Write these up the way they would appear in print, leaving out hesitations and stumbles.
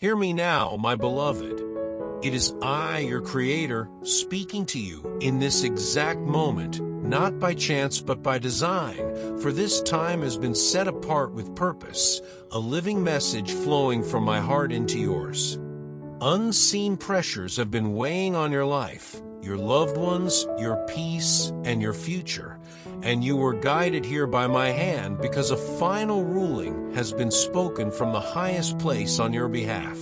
Hear me now, my beloved. It is I, your Creator, speaking to you in this exact moment, not by chance but by design, for this time has been set apart with purpose, a living message flowing from my heart into yours. Unseen pressures have been weighing on your life, your loved ones, your peace, and your future, and you were guided here by my hand because a final ruling has been spoken from the highest place on your behalf.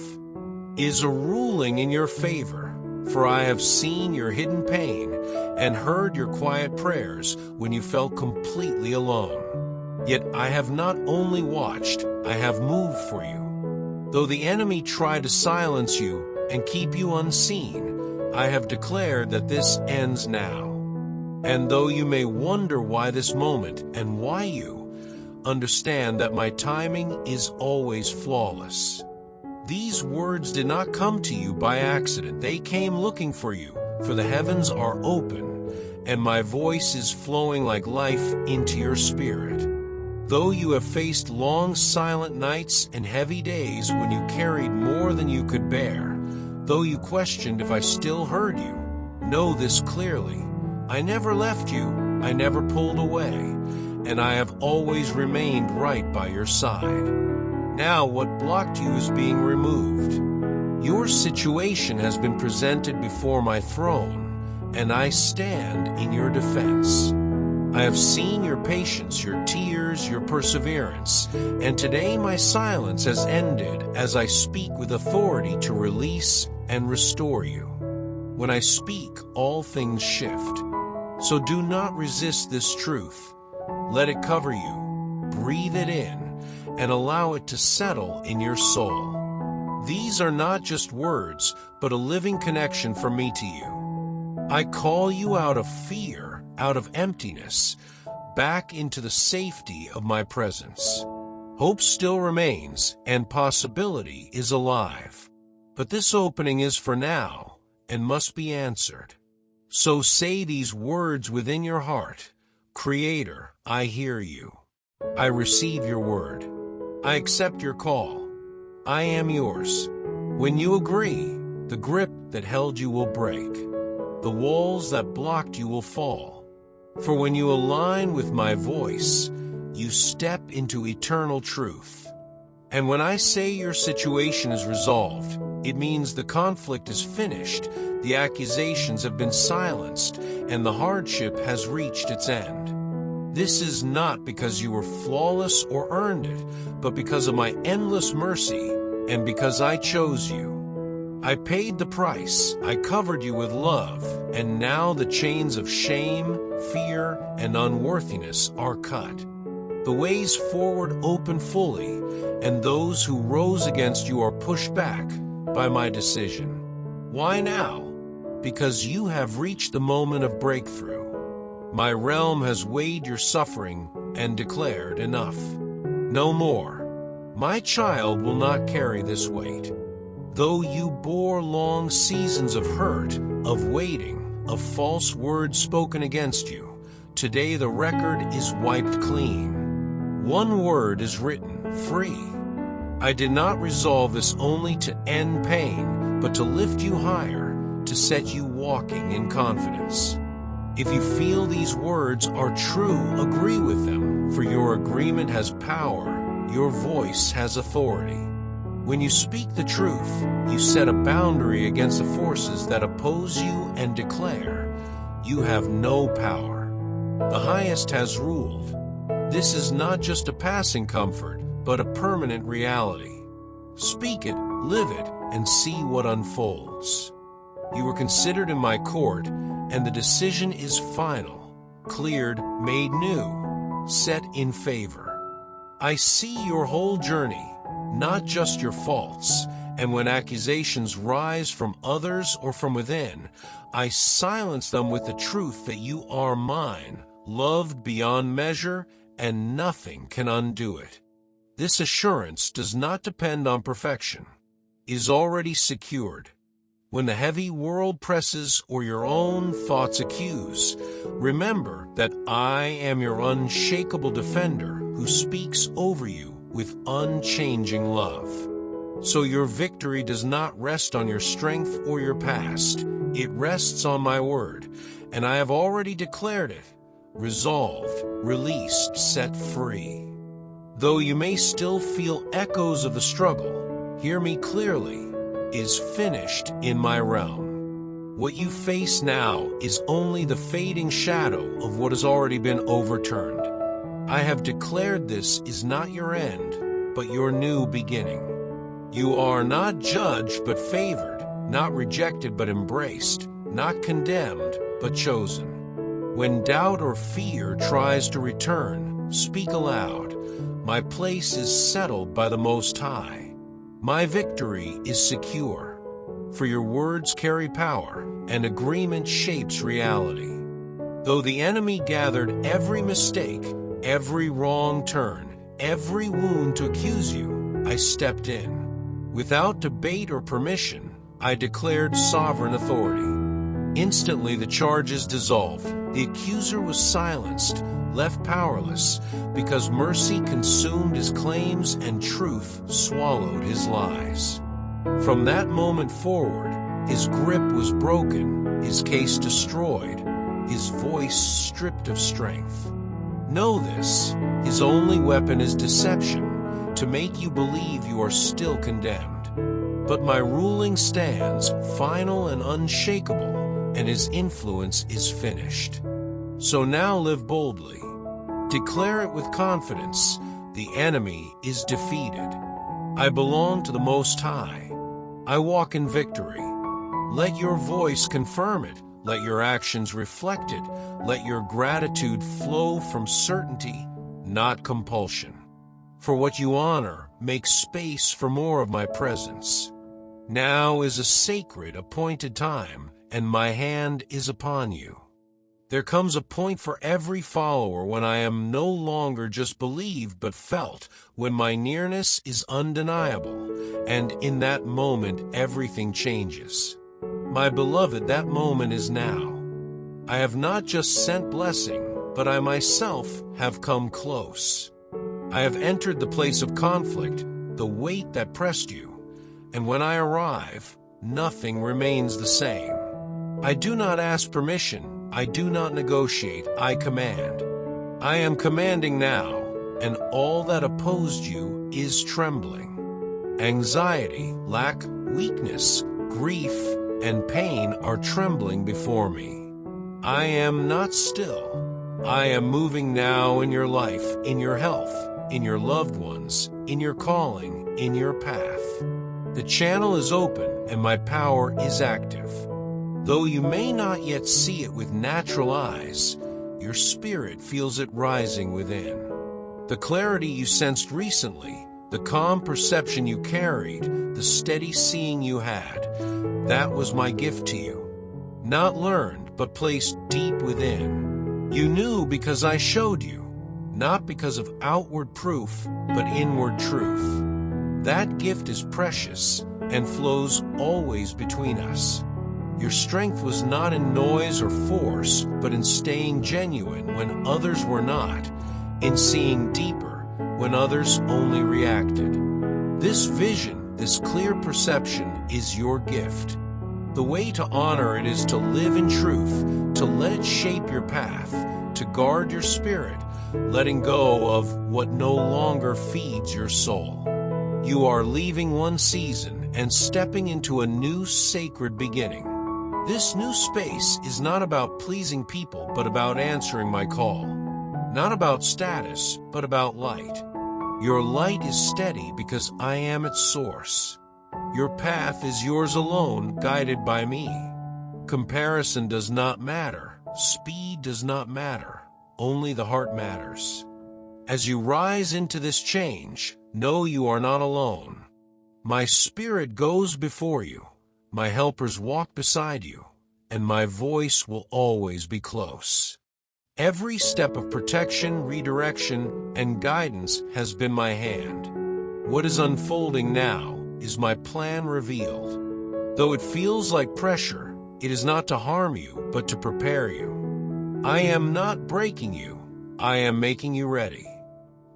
Is a ruling in your favor, for I have seen your hidden pain and heard your quiet prayers when you felt completely alone. Yet I have not only watched, I have moved for you. Though the enemy tried to silence you and keep you unseen, I have declared that this ends now. And though you may wonder why this moment and why you, understand that my timing is always flawless. These words did not come to you by accident. They came looking for you, for the heavens are open, and my voice is flowing like life into your spirit. Though you have faced long silent nights and heavy days when you carried more than you could bear, though you questioned if I still heard you, know this clearly. I never left you, I never pulled away, and I have always remained right by your side. Now what blocked you is being removed. Your situation has been presented before my throne, and I stand in your defense. I have seen your patience, your tears, your perseverance, and today my silence has ended as I speak with authority to release and restore you. When I speak, all things shift. So do not resist this truth. Let it cover you. Breathe it in and allow it to settle in your soul. These are not just words, but a living connection from me to you. I call you out of fear, out of emptiness, back into the safety of my presence. Hope still remains, and possibility is alive. But this opening is for now, and must be answered. So say these words within your heart. Creator, I hear you. I receive your word. I accept your call. I am yours. When you agree, the grip that held you will break. The walls that blocked you will fall. For when you align with my voice, you step into eternal truth. And when I say your situation is resolved, it means the conflict is finished, the accusations have been silenced, and the hardship has reached its end. This is not because you were flawless or earned it, but because of my endless mercy and because I chose you. I paid the price, I covered you with love, and now the chains of shame, fear, and unworthiness are cut. The ways forward open fully, and those who rose against you are pushed back by my decision. Why now? Because you have reached the moment of breakthrough. My realm has weighed your suffering and declared enough. No more. My child will not carry this weight. Though you bore long seasons of hurt, of waiting, of false words spoken against you, today the record is wiped clean. One word is written, free. I did not resolve this only to end pain, but to lift you higher, to set you walking in confidence. If you feel these words are true, agree with them, for your agreement has power, your voice has authority. When you speak the truth, you set a boundary against the forces that oppose you and declare, you have no power. The highest has ruled. This is not just a passing comfort, but a permanent reality. Speak it, live it, and see what unfolds. You were considered in my court, and the decision is final, cleared, made new, set in favor. I see your whole journey, not just your faults, and when accusations rise from others or from within, I silence them with the truth that you are mine, loved beyond measure, and nothing can undo it. This assurance does not depend on perfection, is already secured. When the heavy world presses or your own thoughts accuse, remember that I am your unshakable defender who speaks over you with unchanging love. So your victory does not rest on your strength or your past. It rests on my word, and I have already declared it. Resolved, released, set free. Though you may still feel echoes of the struggle, hear me clearly, is finished in my realm. What you face now is only the fading shadow of what has already been overturned. I have declared this is not your end, but your new beginning. You are not judged but favored, not rejected but embraced, not condemned but chosen. When doubt or fear tries to return, speak aloud. My place is settled by the Most High. My victory is secure. For your words carry power, and agreement shapes reality. Though the enemy gathered every mistake, every wrong turn, every wound to accuse you, I stepped in. Without debate or permission, I declared sovereign authority. Instantly the charges dissolved. The accuser was silenced, left powerless, because mercy consumed his claims and truth swallowed his lies. From that moment forward, his grip was broken, his case destroyed, his voice stripped of strength. Know this, his only weapon is deception, to make you believe you are still condemned. But my ruling stands, final and unshakable, and his influence is finished. So now live boldly. Declare it with confidence. The enemy is defeated. I belong to the Most High. I walk in victory. Let your voice confirm it. Let your actions reflect it. Let your gratitude flow from certainty, not compulsion. For what you honor, make space for more of my presence. Now is a sacred, appointed time, and my hand is upon you. There comes a point for every follower when I am no longer just believed but felt, when my nearness is undeniable, and in that moment everything changes. My beloved, that moment is now. I have not just sent blessing, but I myself have come close. I have entered the place of conflict, the weight that pressed you, and when I arrive, nothing remains the same. I do not ask permission, I do not negotiate, I command. I am commanding now, and all that opposed you is trembling. Anxiety, lack, weakness, grief, and pain are trembling before me. I am not still. I am moving now in your life, in your health, in your loved ones, in your calling, in your path. The channel is open and my power is active. Though you may not yet see it with natural eyes, your spirit feels it rising within. The clarity you sensed recently, the calm perception you carried, the steady seeing you had, that was my gift to you. Not learned, but placed deep within. You knew because I showed you, not because of outward proof, but inward truth. That gift is precious and flows always between us. Your strength was not in noise or force, but in staying genuine when others were not, in seeing deeper when others only reacted. This vision, this clear perception, is your gift. The way to honor it is to live in truth, to let it shape your path, to guard your spirit, letting go of what no longer feeds your soul. You are leaving one season and stepping into a new sacred beginning. This new space is not about pleasing people, but about answering my call. Not about status, but about light. Your light is steady because I am its source. Your path is yours alone, guided by me. Comparison does not matter. Speed does not matter. Only the heart matters. As you rise into this change, know you are not alone. My spirit goes before you. My helpers walk beside you, and my voice will always be close. Every step of protection, redirection, and guidance has been my hand. What is unfolding now is my plan revealed. Though it feels like pressure, it is not to harm you, but to prepare you. I am not breaking you. I am making you ready.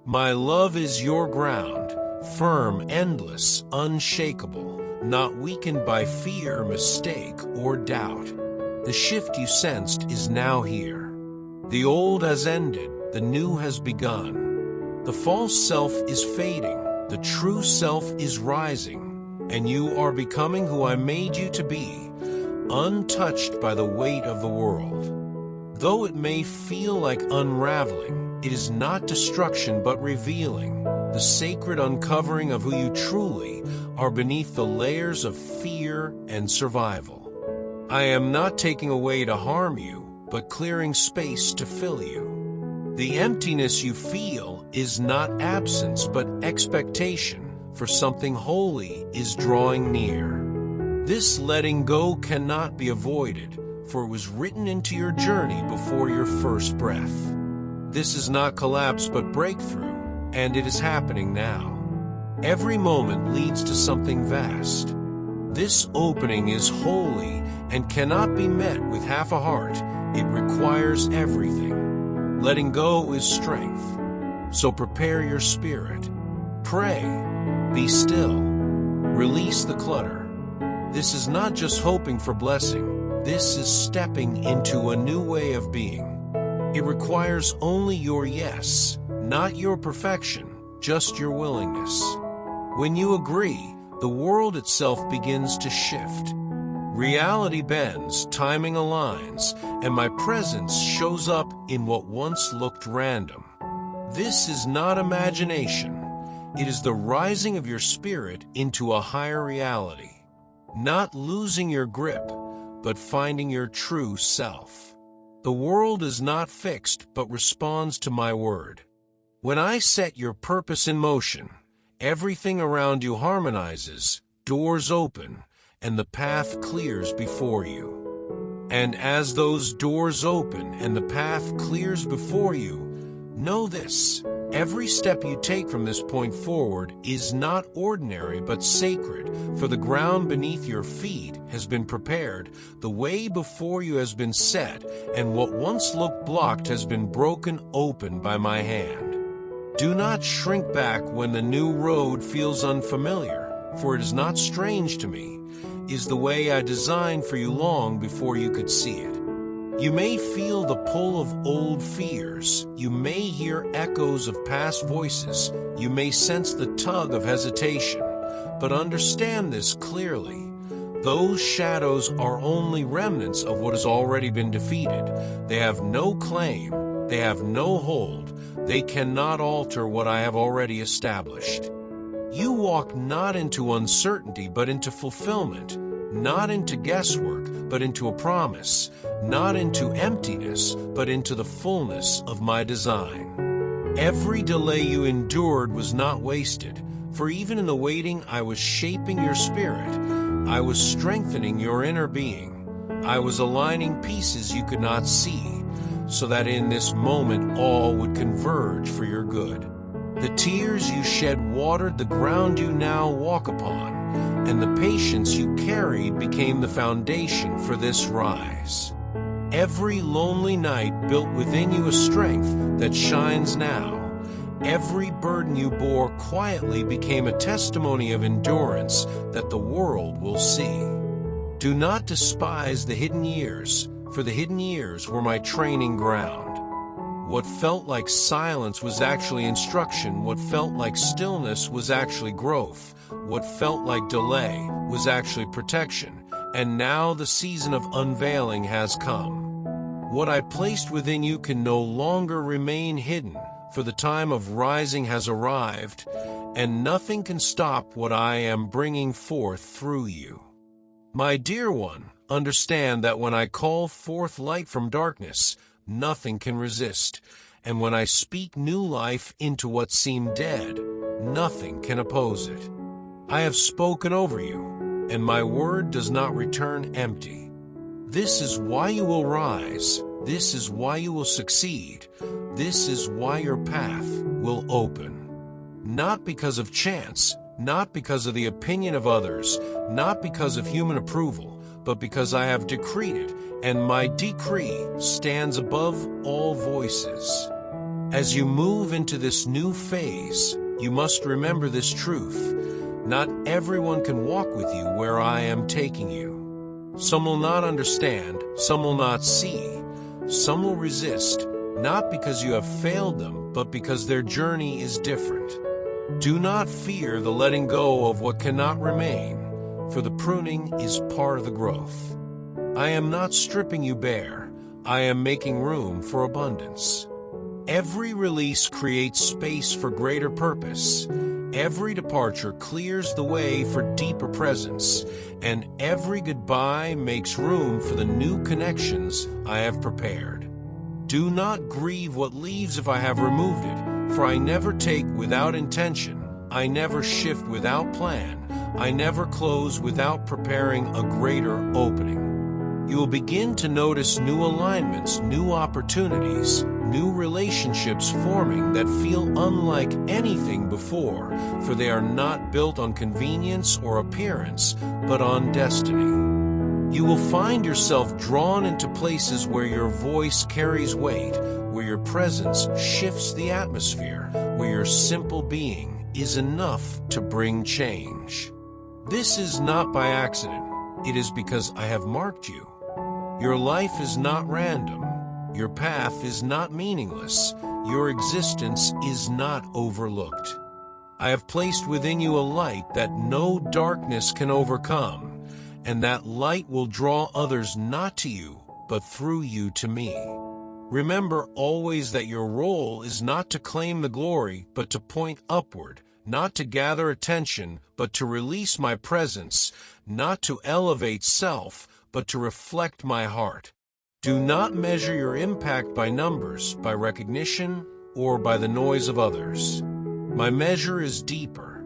My love is your ground, firm, endless, unshakable, not weakened by fear, mistake, or doubt. The shift you sensed is now here. The old has ended, the new has begun. The false self is fading, the true self is rising, and you are becoming who I made you to be, untouched by the weight of the world. Though it may feel like unraveling, it is not destruction but revealing, the sacred uncovering of who you truly are beneath the layers of fear and survival. I am not taking away to harm you, but clearing space to fill you. The emptiness you feel is not absence but expectation, for something holy is drawing near. This letting go cannot be avoided, for it was written into your journey before your first breath. This is not collapse but breakthrough, and it is happening now. Every moment leads to something vast. This opening is holy and cannot be met with half a heart. It requires everything. Letting go is strength. So prepare your spirit. Pray. Be still. Release the clutter. This is not just hoping for blessing. This is stepping into a new way of being. It requires only your yes, not your perfection, just your willingness. When you agree, the world itself begins to shift. Reality bends, timing aligns, and my presence shows up in what once looked random. This is not imagination. It is the rising of your spirit into a higher reality. Not losing your grip, but finding your true self. The world is not fixed, but responds to my word. When I set your purpose in motion, everything around you harmonizes, doors open, and the path clears before you. And as those doors open and the path clears before you, know this: every step you take from this point forward is not ordinary but sacred, for the ground beneath your feet has been prepared, the way before you has been set, and what once looked blocked has been broken open by my hand. Do not shrink back when the new road feels unfamiliar, for it is not strange to me. It is the way I designed for you long before you could see it. You may feel the pull of old fears, you may hear echoes of past voices, you may sense the tug of hesitation, but understand this clearly. Those shadows are only remnants of what has already been defeated. They have no claim, they have no hold, they cannot alter what I have already established. You walk not into uncertainty but into fulfillment, not into guesswork but into a promise, not into emptiness but into the fullness of my design. Every delay you endured was not wasted, for even in the waiting I was shaping your spirit, I was strengthening your inner being, I was aligning pieces you could not see, so that in this moment all would converge for your good. The tears you shed watered the ground you now walk upon, and the patience you carried became the foundation for this rise. Every lonely night built within you a strength that shines now. Every burden you bore quietly became a testimony of endurance that the world will see. Do not despise the hidden years, for the hidden years were my training ground. What felt like silence was actually instruction. What felt like stillness was actually growth. What felt like delay was actually protection. And now the season of unveiling has come. What I placed within you can no longer remain hidden, for the time of rising has arrived, and nothing can stop what I am bringing forth through you. My dear one, understand that when I call forth light from darkness, nothing can resist, and when I speak new life into what seemed dead, nothing can oppose it. I have spoken over you, and my word does not return empty. This is why you will rise, this is why you will succeed, this is why your path will open. Not because of chance, not because of the opinion of others, not because of human approval, but because I have decreed it, and my decree stands above all voices. As you move into this new phase, You must remember this truth. Not everyone can walk with you where I am taking you. Some will not understand, some will not see, some will resist, not because you have failed them, but because their journey is different. Do not fear the letting go of what cannot remain, for the pruning is part of the growth. I am not stripping you bare, I am making room for abundance. Every release creates space for greater purpose. Every departure clears the way for deeper presence, and every goodbye makes room for the new connections I have prepared. Do not grieve what leaves if I have removed it, for I never take without intention, I never shift without plan, I never close without preparing a greater opening. You will begin to notice new alignments, new opportunities, new relationships forming that feel unlike anything before, for they are not built on convenience or appearance, but on destiny. You will find yourself drawn into places where your voice carries weight, where your presence shifts the atmosphere, where your simple being is enough to bring change. This is not by accident. It is because I have marked you. Your life is not random. Your path is not meaningless. Your existence is not overlooked. I have placed within you a light that no darkness can overcome, and that light will draw others not to you, but through you to me. Remember always that your role is not to claim the glory, but to point upward, not to gather attention, but to release my presence, not to elevate self, but to reflect my heart. Do not measure your impact by numbers, by recognition, or by the noise of others. My measure is deeper.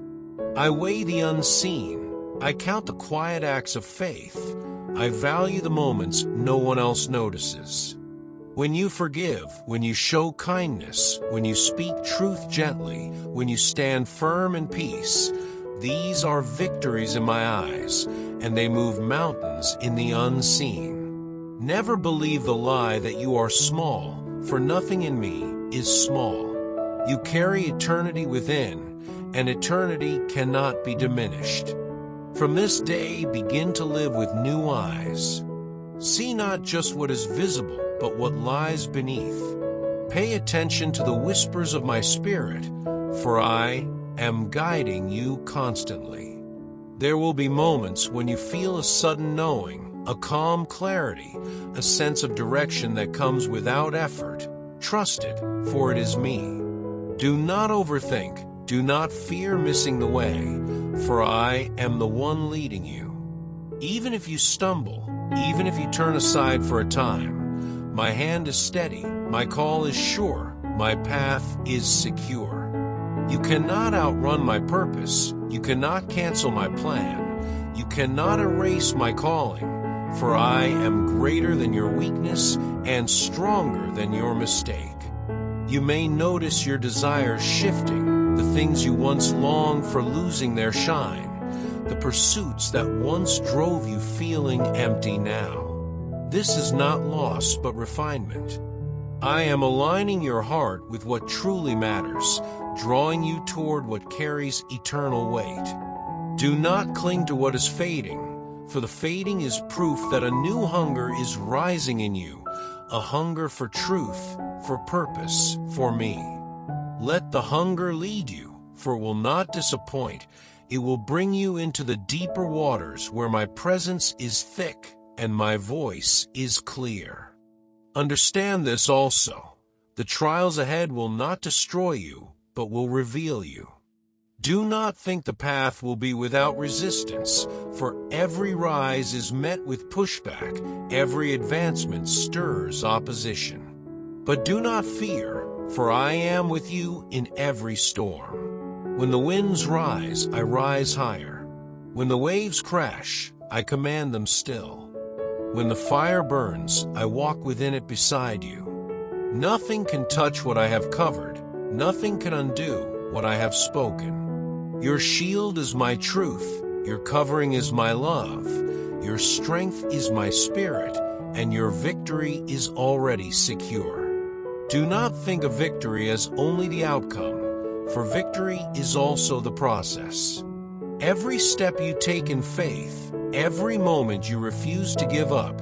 I weigh the unseen. I count the quiet acts of faith. I value the moments no one else notices. When you forgive, when you show kindness, when you speak truth gently, when you stand firm in peace, these are victories in my eyes, and they move mountains in the unseen. Never believe the lie that you are small, for nothing in me is small. You carry eternity within, and eternity cannot be diminished. From this day, begin to live with new eyes. See not just what is visible, but what lies beneath. Pay attention to the whispers of my spirit, for I am guiding you constantly. There will be moments when you feel a sudden knowing, a calm clarity, a sense of direction that comes without effort. Trust it, for it is me. Do not overthink, do not fear missing the way, for I am the one leading you. Even if you stumble, even if you turn aside for a time, my hand is steady, my call is sure, my path is secure. You cannot outrun my purpose, you cannot cancel my plan, you cannot erase my calling, for I am greater than your weakness and stronger than your mistake. You may notice your desires shifting, the things you once longed for losing their shine, the pursuits that once drove you feeling empty now. This is not loss but refinement. I am aligning your heart with what truly matters, drawing you toward what carries eternal weight. Do not cling to what is fading, for the fading is proof that a new hunger is rising in you, a hunger for truth, for purpose, for me. Let the hunger lead you, for it will not disappoint. It will bring you into the deeper waters where my presence is thick and my voice is clear. Understand this also. The trials ahead will not destroy you, but will reveal you. Do not think the path will be without resistance, for every rise is met with pushback, every advancement stirs opposition. But do not fear, for I am with you in every storm. When the winds rise, I rise higher. When the waves crash, I command them still. When the fire burns, I walk within it beside you. Nothing can touch what I have covered, nothing can undo what I have spoken. Your shield is my truth, your covering is my love, your strength is my spirit, and your victory is already secure. Do not think of victory as only the outcome, for victory is also the process. Every step you take in faith, every moment you refuse to give up,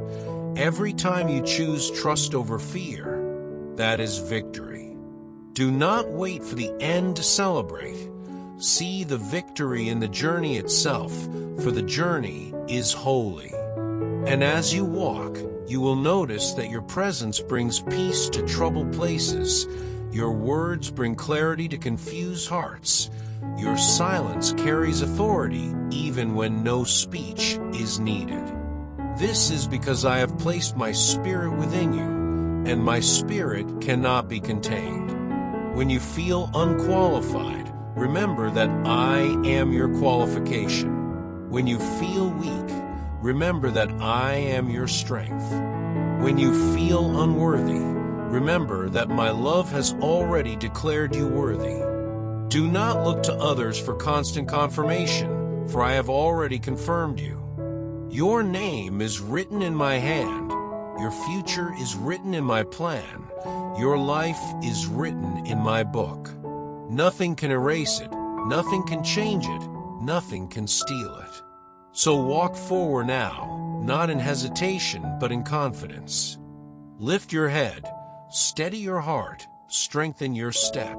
every time you choose trust over fear, that is victory. Do not wait for the end to celebrate. See the victory in the journey itself, for the journey is holy. And as you walk, you will notice that your presence brings peace to troubled places. Your words bring clarity to confused hearts. Your silence carries authority even when no speech is needed. This is because I have placed my spirit within you, and my spirit cannot be contained. When you feel unqualified, remember that I am your qualification. When you feel weak, remember that I am your strength. When you feel unworthy, remember that my love has already declared you worthy. Do not look to others for constant confirmation, for I have already confirmed you. Your name is written in my hand. Your future is written in my plan. Your life is written in my book. Nothing can erase it. Nothing can change it. Nothing can steal it. So walk forward now, not in hesitation, but in confidence. Lift your head, steady your heart, strengthen your step.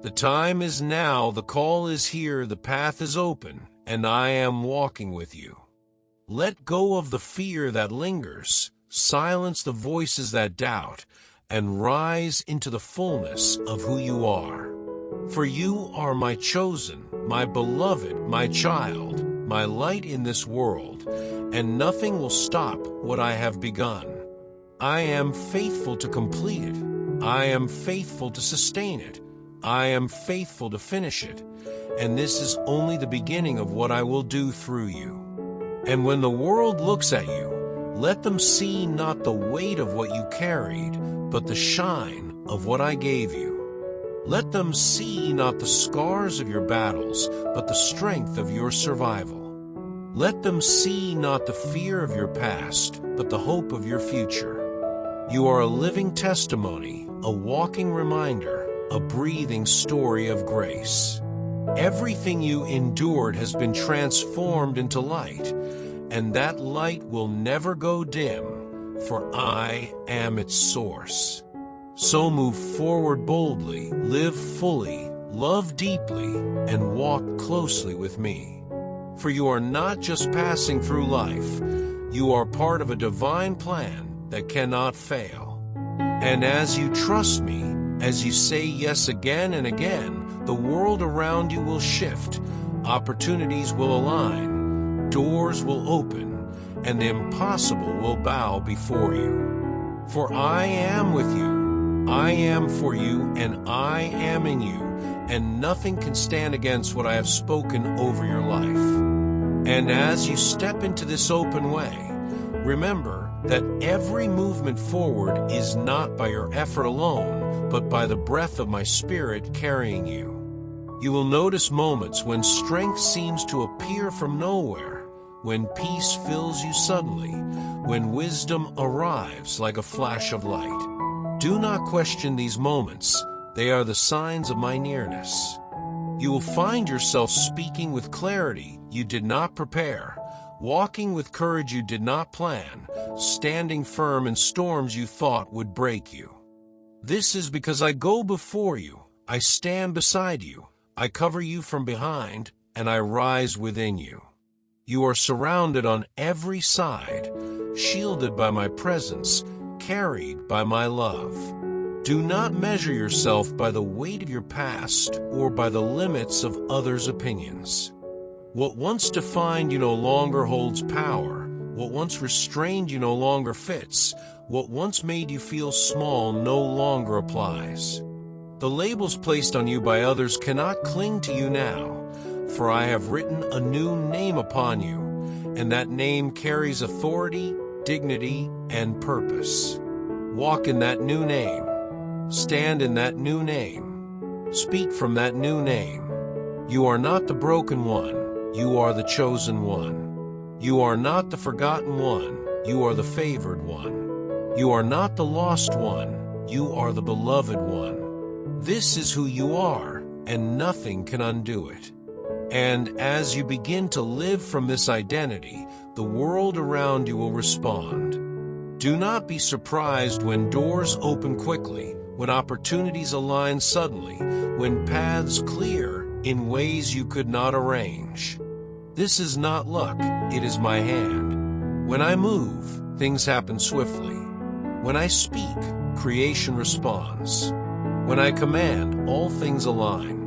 The time is now, the call is here, the path is open, and I am walking with you. Let go of the fear that lingers, silence the voices that doubt, and rise into the fullness of who you are. For you are my chosen, my beloved, my child, my light in this world, and nothing will stop what I have begun. I am faithful to complete it. I am faithful to sustain it. I am faithful to finish it, and this is only the beginning of what I will do through you. And when the world looks at you, let them see not the weight of what you carried, but the shine of what I gave you. Let them see not the scars of your battles, but the strength of your survival. Let them see not the fear of your past, but the hope of your future. You are a living testimony, a walking reminder, a breathing story of grace. Everything you endured has been transformed into light, and that light will never go dim, for I am its source. So move forward boldly, live fully, love deeply, and walk closely with me. For you are not just passing through life, you are part of a divine plan that cannot fail. And as you trust me, as you say yes again and again, the world around you will shift, opportunities will align, doors will open, and the impossible will bow before you. For I am with you, I am for you, and I am in you, and nothing can stand against what I have spoken over your life. And as you step into this open way, remember that every movement forward is not by your effort alone, but by the breath of my spirit carrying you. You will notice moments when strength seems to appear from nowhere, when peace fills you suddenly, when wisdom arrives like a flash of light. Do not question these moments. They are the signs of my nearness. You will find yourself speaking with clarity you did not prepare, walking with courage you did not plan, standing firm in storms you thought would break you. This is because I go before you, I stand beside you, I cover you from behind, and I rise within you. You are surrounded on every side, shielded by my presence, carried by my love. Do not measure yourself by the weight of your past or by the limits of others' opinions. What once defined you no longer holds power. What once restrained you no longer fits. What once made you feel small no longer applies. The labels placed on you by others cannot cling to you now, for I have written a new name upon you, and that name carries authority, dignity, and purpose. Walk in that new name. Stand in that new name. Speak from that new name. You are not the broken one. You are the chosen one. You are not the forgotten one. You are the favored one. You are not the lost one. You are the beloved one. This is who you are, and nothing can undo it. And as you begin to live from this identity, the world around you will respond. Do not be surprised when doors open quickly, when opportunities align suddenly, when paths clear in ways you could not arrange. This is not luck, it is my hand. When I move, things happen swiftly. When I speak, creation responds. When I command, all things align.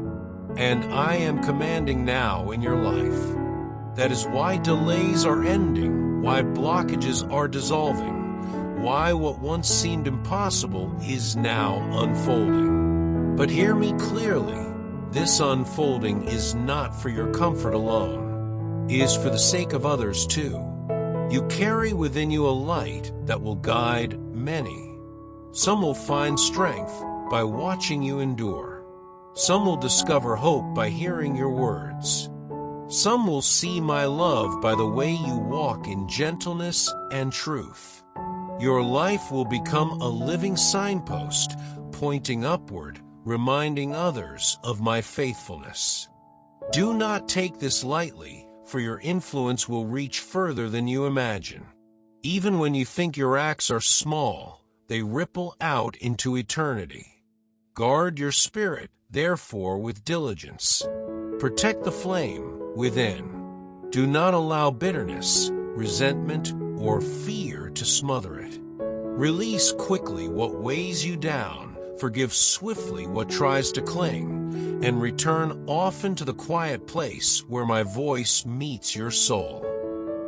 And I am commanding now in your life. That is why delays are ending, why blockages are dissolving, why what once seemed impossible is now unfolding. But hear me clearly, this unfolding is not for your comfort alone. It is for the sake of others too. You carry within you a light that will guide many. Some will find strength by watching you endure. Some will discover hope by hearing your words. Some will see my love by the way you walk in gentleness and truth. Your life will become a living signpost, pointing upward, reminding others of my faithfulness. Do not take this lightly, for your influence will reach further than you imagine. Even when you think your acts are small, they ripple out into eternity. Guard your spirit, therefore, with diligence. Protect the flame within. Do not allow bitterness, resentment, or fear to smother it. Release quickly what weighs you down, forgive swiftly what tries to cling, and return often to the quiet place where my voice meets your soul.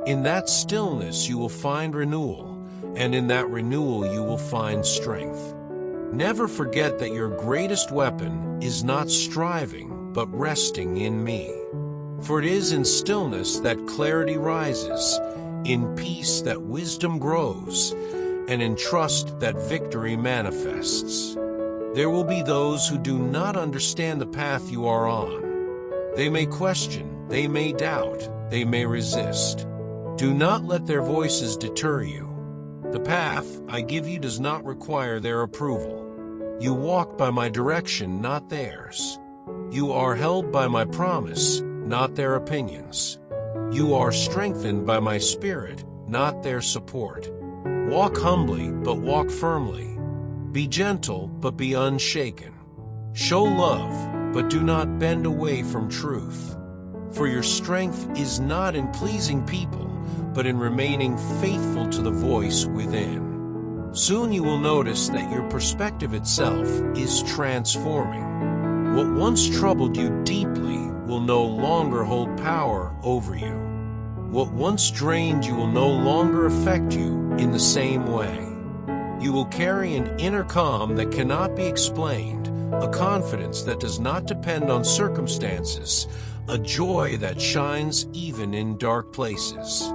In that stillness you will find renewal, and in that renewal you will find strength. Never forget that your greatest weapon is not striving, but resting in me. For it is in stillness that clarity rises, in peace that wisdom grows, and in trust that victory manifests. There will be those who do not understand the path you are on. They may question, they may doubt, they may resist. Do not let their voices deter you. The path I give you does not require their approval. You walk by my direction, not theirs. You are held by my promise, not their opinions. You are strengthened by my spirit, not their support. Walk humbly, but walk firmly. Be gentle, but be unshaken. Show love, but do not bend away from truth. For your strength is not in pleasing people, but in remaining faithful to the voice within. Soon you will notice that your perspective itself is transforming. What once troubled you deeply will no longer hold power over you. What once drained you will no longer affect you in the same way. You will carry an inner calm that cannot be explained, a confidence that does not depend on circumstances, a joy that shines even in dark places.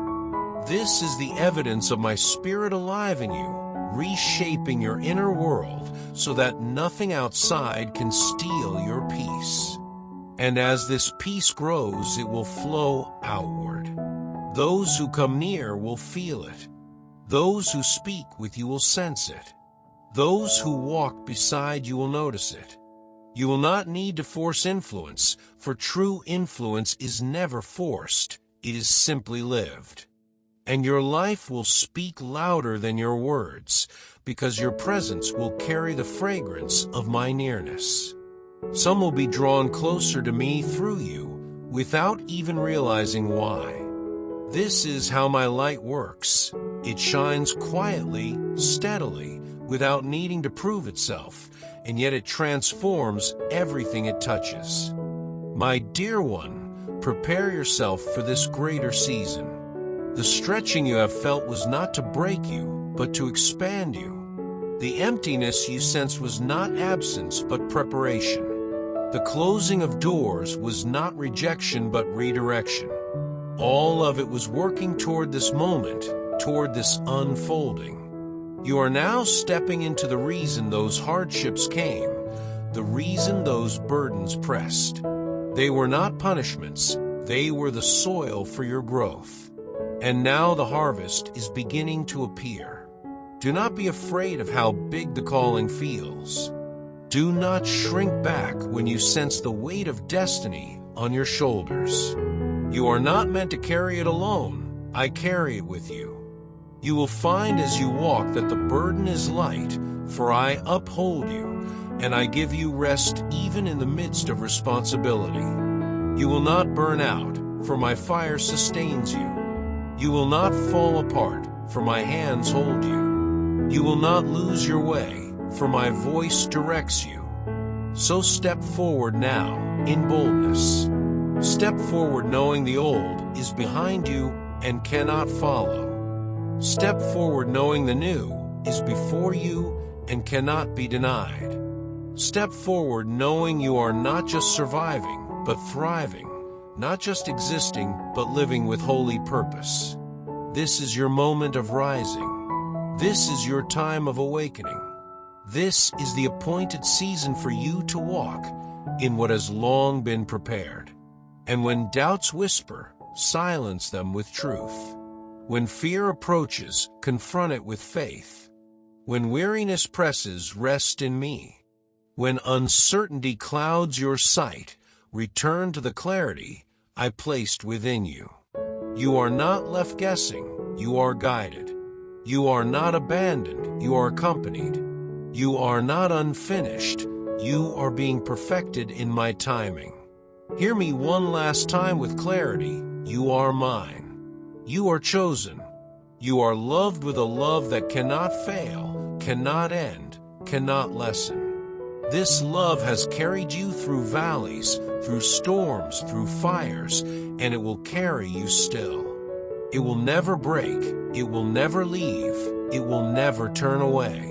This is the evidence of my spirit alive in you, reshaping your inner world so that nothing outside can steal your peace. And as this peace grows, it will flow outward. Those who come near will feel it. Those who speak with you will sense it. Those who walk beside you will notice it. You will not need to force influence, for true influence is never forced. It is simply lived. And your life will speak louder than your words, because your presence will carry the fragrance of my nearness. Some will be drawn closer to me through you, without even realizing why. This is how my light works. It shines quietly, steadily, without needing to prove itself, and yet it transforms everything it touches. My dear one, prepare yourself for this greater season. The stretching you have felt was not to break you, but to expand you. The emptiness you sensed was not absence, but preparation. The closing of doors was not rejection, but redirection. All of it was working toward this moment, toward this unfolding. You are now stepping into the reason those hardships came, the reason those burdens pressed. They were not punishments, they were the soil for your growth. And now the harvest is beginning to appear. Do not be afraid of how big the calling feels. Do not shrink back when you sense the weight of destiny on your shoulders. You are not meant to carry it alone. I carry it with you. You will find as you walk that the burden is light, for I uphold you, and I give you rest even in the midst of responsibility. You will not burn out, for my fire sustains you. You will not fall apart, for my hands hold you. You will not lose your way, for my voice directs you. So step forward now, in boldness. Step forward knowing the old is behind you and cannot follow. Step forward knowing the new is before you and cannot be denied. Step forward knowing you are not just surviving, but thriving, not just existing, but living with holy purpose. This is your moment of rising. This is your time of awakening. This is the appointed season for you to walk in what has long been prepared. And when doubts whisper, silence them with truth. When fear approaches, confront it with faith. When weariness presses, rest in me. When uncertainty clouds your sight, return to the clarity I placed within you. You are not left guessing, you are guided. You are not abandoned, you are accompanied. You are not unfinished, you are being perfected in my timing. Hear me one last time with clarity, you are mine. You are chosen. You are loved with a love that cannot fail, cannot end, cannot lessen. This love has carried you through valleys, through storms, through fires, and it will carry you still. It will never break, it will never leave, it will never turn away.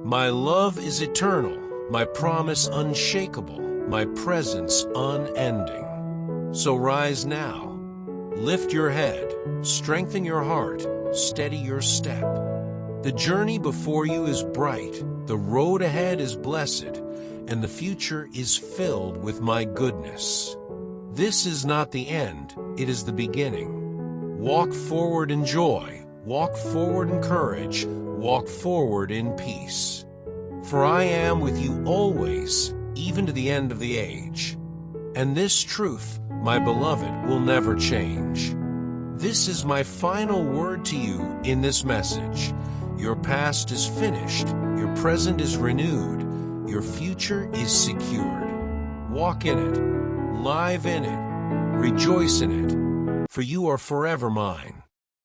My love is eternal, my promise unshakable, my presence unending. So rise now. Lift your head, strengthen your heart, steady your step. The journey before you is bright, the road ahead is blessed, and the future is filled with my goodness. This is not the end, it is the beginning. Walk forward in joy, walk forward in courage, walk forward in peace. For I am with you always, even to the end of the age. And this truth, my beloved, will never change. This is my final word to you in this message. Your past is finished, your present is renewed, your future is secured. Walk in it, live in it, rejoice in it, for you are forever mine.